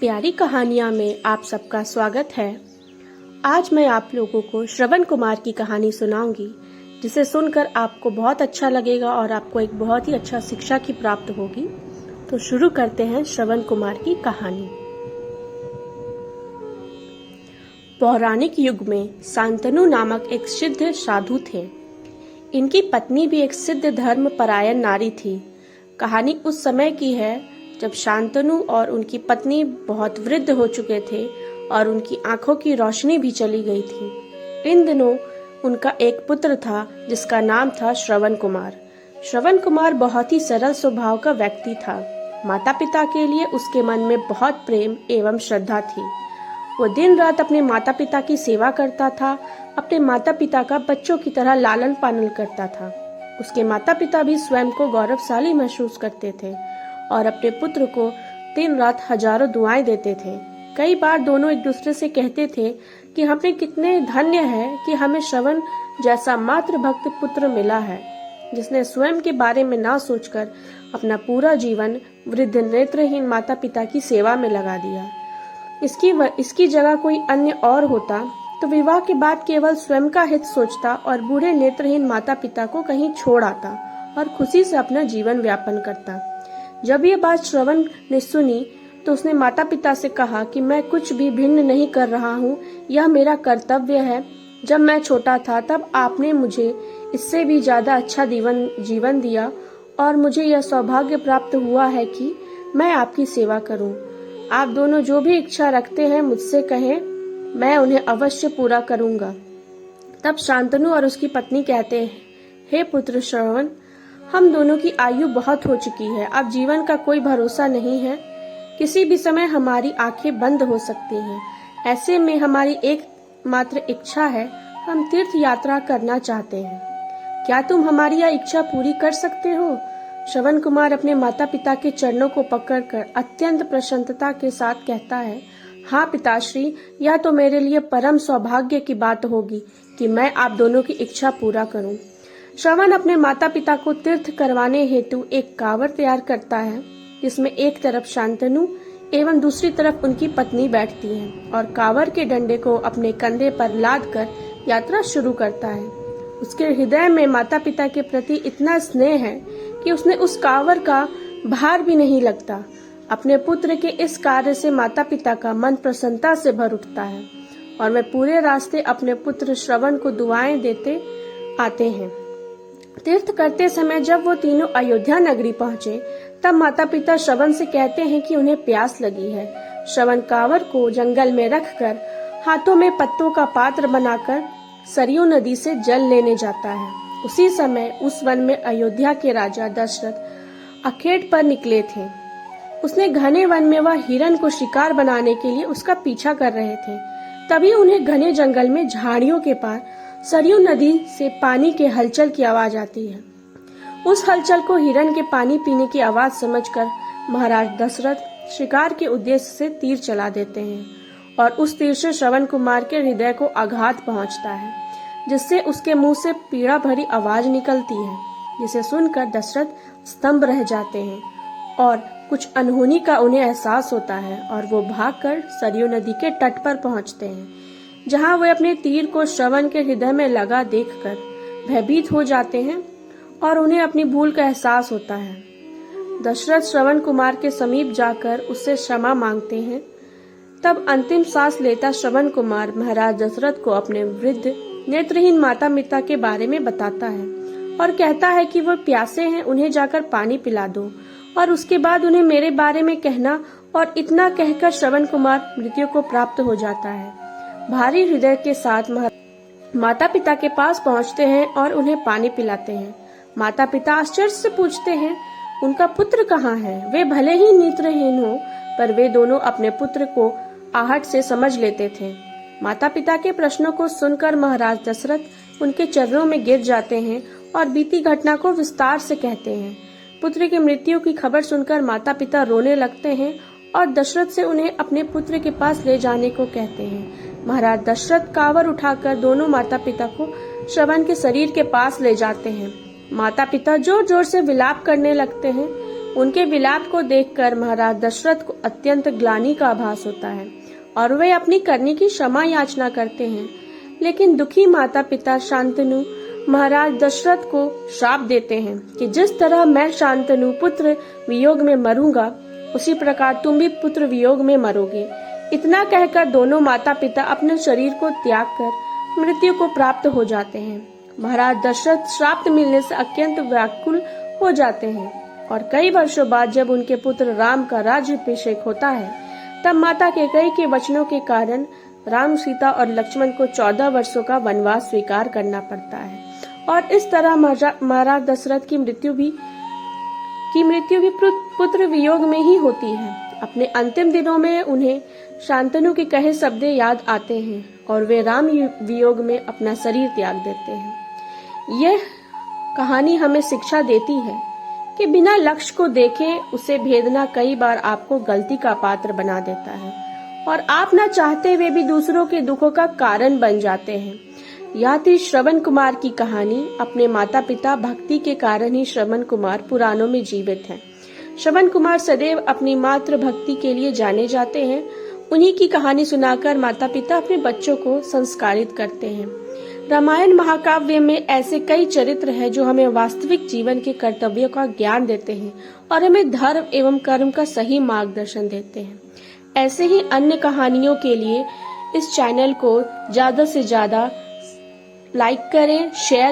प्यारी कहानियाँ में आप सबका स्वागत है। आज मैं आप लोगों को श्रवण कुमार की कहानी सुनाऊंगी, जिसे सुनकर आपको बहुत अच्छा लगेगा और आपको एक बहुत ही अच्छा शिक्षा की प्राप्त होगी। तो शुरू करते हैं श्रवण कुमार की कहानी। पौराणिक युग में शांतनु नामक एक सिद्ध साधु थे। इनकी पत्नी भी एक सिद्ध धर्म परायण नारी थी। कहानी उस समय की है जब शांतनु और उनकी पत्नी बहुत वृद्ध हो चुके थे और उनकी आंखों की रोशनी भी चली गई थी। इन दिनों उनका एक पुत्र था जिसका नाम था श्रवण कुमार। श्रवण कुमार बहुत ही सरल स्वभाव का व्यक्ति था। माता पिता के लिए उसके मन में बहुत प्रेम एवं श्रद्धा थी। वो दिन रात अपने माता पिता की सेवा करता था, अपने माता पिता का बच्चों की तरह लालन पालन करता था। उसके माता पिता भी स्वयं को गौरवशाली महसूस करते थे और अपने पुत्र को दिन रात हजारों दुआएं देते थे। कई बार दोनों एक दूसरे से कहते थे कि हमें कितने धन्य है कि हमें श्रवण जैसा मातृ भक्त पुत्र मिला है, जिसने स्वयं के बारे में ना सोचकर अपना पूरा जीवन वृद्ध नेत्रहीन माता पिता की सेवा में लगा दिया। इसकी जगह कोई अन्य और होता तो विवाह के बाद केवल स्वयं का हित सोचता और बूढ़े नेत्रहीन माता पिता को कहीं छोड़ आता और खुशी से अपना जीवन व्यापन करता। जब ये बात श्रवण ने सुनी तो उसने माता पिता से कहा कि मैं कुछ भी भिन्न नहीं कर रहा हूँ, यह मेरा कर्तव्य है। जब मैं छोटा था तब आपने मुझे इससे भी ज्यादा अच्छा जीवन दिया और मुझे यह सौभाग्य प्राप्त हुआ है कि मैं आपकी सेवा करूँ। आप दोनों जो भी इच्छा रखते हैं मुझसे कहें, मैं उन्हें अवश्य पूरा करूँगा। तब शांतनु और उसकी पत्नी कहते हैं, हे पुत्र श्रवण, हम दोनों की आयु बहुत हो चुकी है, अब जीवन का कोई भरोसा नहीं है। किसी भी समय हमारी आंखें बंद हो सकती हैं। ऐसे में हमारी एकमात्र इच्छा है, हम तीर्थ यात्रा करना चाहते हैं। क्या तुम हमारी यह इच्छा पूरी कर सकते हो? श्रवण कुमार अपने माता पिता के चरणों को पकड़कर अत्यंत प्रसन्नता के साथ कहता है, हाँ पिताश्री, यह तो मेरे लिए परम सौभाग्य की बात होगी कि मैं आप दोनों की इच्छा पूरा करूं। श्रवण अपने माता पिता को तीर्थ करवाने हेतु एक कांवड़ तैयार करता है, जिसमें एक तरफ शांतनु एवं दूसरी तरफ उनकी पत्नी बैठती है और कांवड़ के डंडे को अपने कंधे पर लाद कर यात्रा शुरू करता है। उसके हृदय में माता पिता के प्रति इतना स्नेह है कि उसने उस कांवड़ का भार भी नहीं लगता। अपने पुत्र के इस कार्य से माता पिता का मन प्रसन्नता से भर उठता है और वे पूरे रास्ते अपने पुत्र श्रवण को दुआएं देते आते हैं। तीर्थ करते समय जब वो तीनों अयोध्या नगरी पहुँचे तब माता पिता श्रवण से कहते हैं कि उन्हें प्यास लगी है। श्रवण कांवड़ को जंगल में रखकर हाथों में पत्तों का पात्र बनाकर सरयू नदी से जल लेने जाता है। उसी समय उस वन में अयोध्या के राजा दशरथ अखेट पर निकले थे। उसने घने वन में वह हिरण को शिकार बनाने के लिए उसका पीछा कर रहे थे। तभी उन्हें घने जंगल में झाड़ियों के पार सरयू नदी से पानी के हलचल की आवाज आती है। उस हलचल को हिरण के पानी पीने की आवाज समझकर महाराज दशरथ शिकार के उद्देश्य से तीर चला देते हैं और उस तीर से श्रवण कुमार के हृदय को आघात पहुंचता है, जिससे उसके मुंह से पीड़ा भरी आवाज निकलती है, जिसे सुनकर दशरथ स्तंभ रह जाते हैं और कुछ अनहोनी का उन्हें एहसास होता है और वो भागकर सरयू नदी के तट पर पहुंचते हैं, जहां वे अपने तीर को श्रवण के हृदय में लगा देखकर भयभीत हो जाते हैं और उन्हें अपनी भूल का एहसास होता है। दशरथ श्रवण कुमार के समीप जाकर उससे क्षमा मांगते हैं। तब अंतिम सांस लेता श्रवण कुमार महाराज दशरथ को अपने वृद्ध नेत्रहीन माता पिता के बारे में बताता है और कहता है कि वह प्यासे हैं, उन्हें जाकर पानी पिला दो और उसके बाद उन्हें मेरे बारे में कहना। और इतना कहकर श्रवण कुमार मृत्यु को प्राप्त हो जाता है। भारी हृदय के साथ माता पिता के पास पहुंचते हैं और उन्हें पानी पिलाते हैं। माता पिता आश्चर्य से पूछते हैं, उनका पुत्र कहाँ है? वे भले ही नेत्रहीन हो, पर वे दोनों अपने पुत्र को आहट से समझ लेते थे। माता पिता के प्रश्नों को सुनकर महाराज दशरथ उनके चरणों में गिर जाते हैं और बीती घटना को विस्तार से कहते हैं। पुत्र की मृत्यु की खबर सुनकर माता पिता रोने लगते हैं और दशरथ से उन्हें अपने पुत्र के पास ले जाने को कहते हैं। महाराज दशरथ कांवड़ उठाकर दोनों माता पिता को श्रवण के शरीर के पास ले जाते हैं। माता पिता जोर जोर से विलाप करने लगते हैं। उनके विलाप को देखकर महाराज दशरथ को अत्यंत ग्लानि का आभास होता है और वे अपनी करनी की क्षमा याचना करते हैं। लेकिन दुखी माता पिता शांतनु महाराज दशरथ को श्राप देते हैं कि जिस तरह मैं शांतनु पुत्र वियोग में मरूंगा, उसी प्रकार तुम भी पुत्र वियोग में मरोगे। इतना कहकर दोनों माता पिता अपने शरीर को त्याग कर मृत्यु को प्राप्त हो जाते हैं। महाराज दशरथ श्राप मिलने से अत्यंत व्याकुल हो जाते हैं और कई वर्षों बाद जब उनके पुत्र राम का राज्याभिषेक होता है, तब माता कैकेयी के वचनों के कारण राम, सीता और लक्ष्मण को 14 वर्षों का वनवास स्वीकार करना पड़ता है और इस तरह महाराज दशरथ की मृत्यु भी पुत्र वियोग में ही होती है। अपने अंतिम दिनों में उन्हें शांतनु के कहे शब्द याद आते हैं और वे राम वियोग में अपना शरीर त्याग देते हैं। यह कहानी हमें शिक्षा देती है कि बिना लक्ष्य को देखे उसे भेदना कई बार आपको गलती का पात्र बना देता है और आप न चाहते हुए भी दूसरों के दुखों का कारण बन जाते हैं। यह थी श्रवण कुमार की कहानी। अपने माता पिता भक्ति के कारण ही श्रवण कुमार पुराणों में जीवित हैं। श्रवण कुमार सदैव अपनी मातृ भक्ति के लिए जाने जाते हैं। उन्हीं की कहानी सुनाकर माता पिता अपने बच्चों को संस्कारित करते हैं। रामायण महाकाव्य में ऐसे कई चरित्र हैं जो हमें वास्तविक जीवन के कर्तव्यों का ज्ञान देते हैं और हमें धर्म एवं कर्म का सही मार्गदर्शन देते हैं। ऐसे ही अन्य कहानियों के लिए इस चैनल को ज्यादा से ज्यादा लाइक करें, शेयर